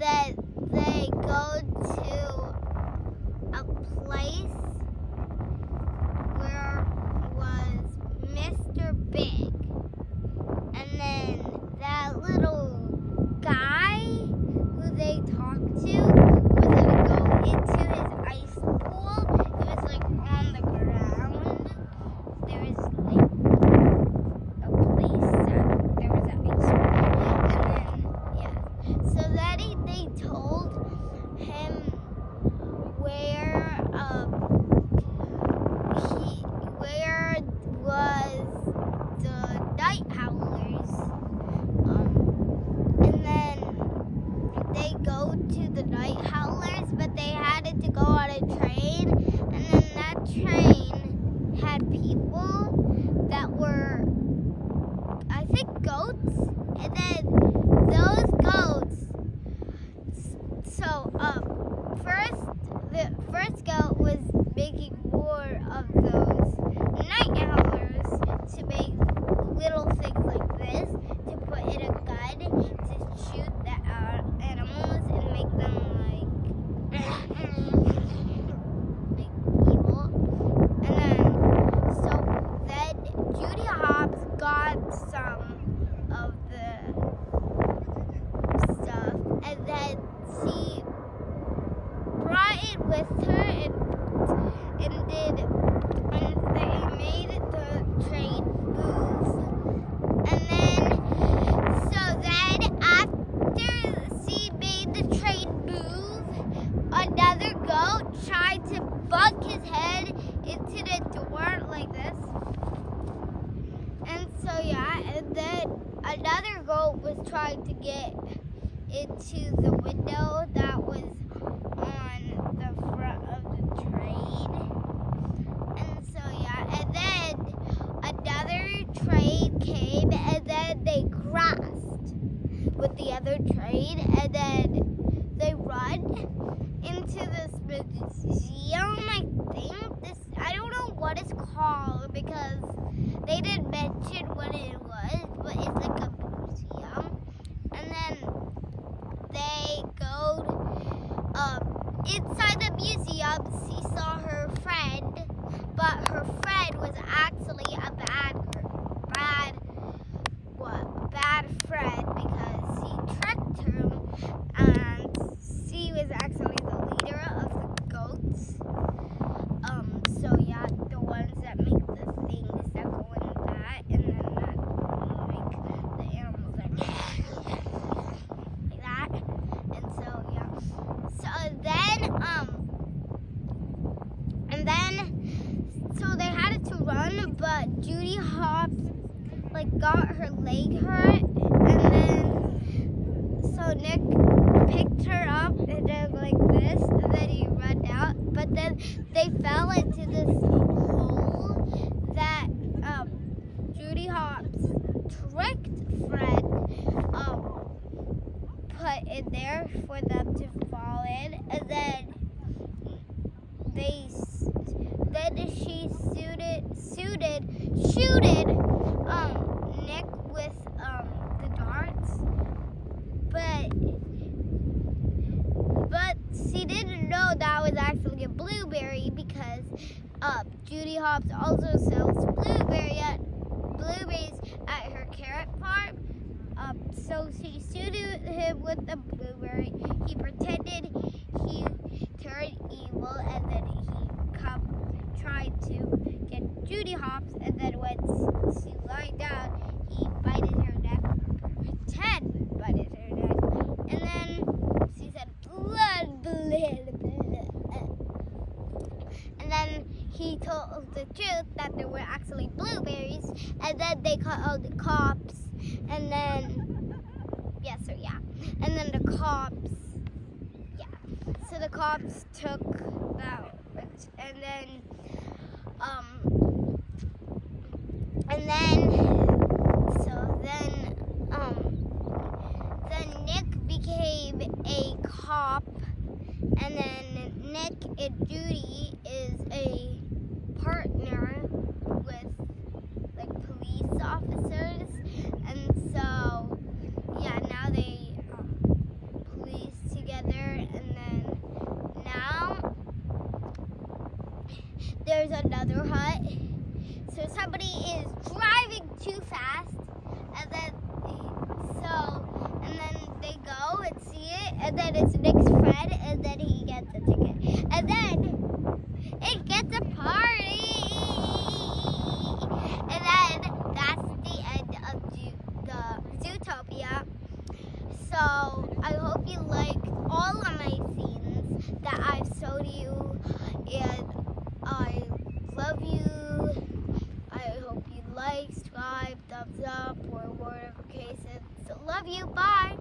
then they go to a place where was Mr. Big. And then that little guy who they talked to was going to go into his ice pool. It was like on the ground. There was like a place that there was an ice pool. And then, yeah. So then they told him where was the night howlers. And then they go to the night howlers, but they had to go on a train, and then that train had people that were, I think, goats, and then those goats. So the first goat was making more of those night howlers to make little things like this, to put in a gun to shoot the animals and make them like evil. And then Judy Hopps got some of the stuff, and then she brought it with her and they made the train move. And then after she made the train move, another goat tried to bunk his head into the door like this. And so and then another goat was trying to get into the window that was on the front of the train. And so and then another train came, and then they crashed with the other train, and then they run into this museum, I think. I don't know what it's called because they didn't mention what it was, but it's like a museum. And then they go inside the museum. She saw her friend, but her friend was actually a bad friend because she tricked her, and she was actually the leader of the goats. The ones that make the things that go in that, and then that make the animals like that. And so they had to run, but Judy Hopps got her leg hurt, and then so Nick picked her up and then like this, and then he ran out. But then they fell into this hole that Judy Hopps tricked Fred put in there for them to fall in, and then she shooted Nick with the darts, but she didn't know that was actually a blueberry because Judy Hopps also sells blueberries at her carrot farm. So she shooted him with the blueberry. He pretended he turned evil, and then he tried to get Judy Hopps, and then when she lied down, he bited her neck, bited her neck, and then she said blood, and then he told the truth that there were actually blueberries, and then they called the cops, and then and then the cops, so the cops took that, and then Nick became a cop, and then Nick and Judy is a partner with police officers, and so now they police thumbs up or whatever case. Love you. Bye.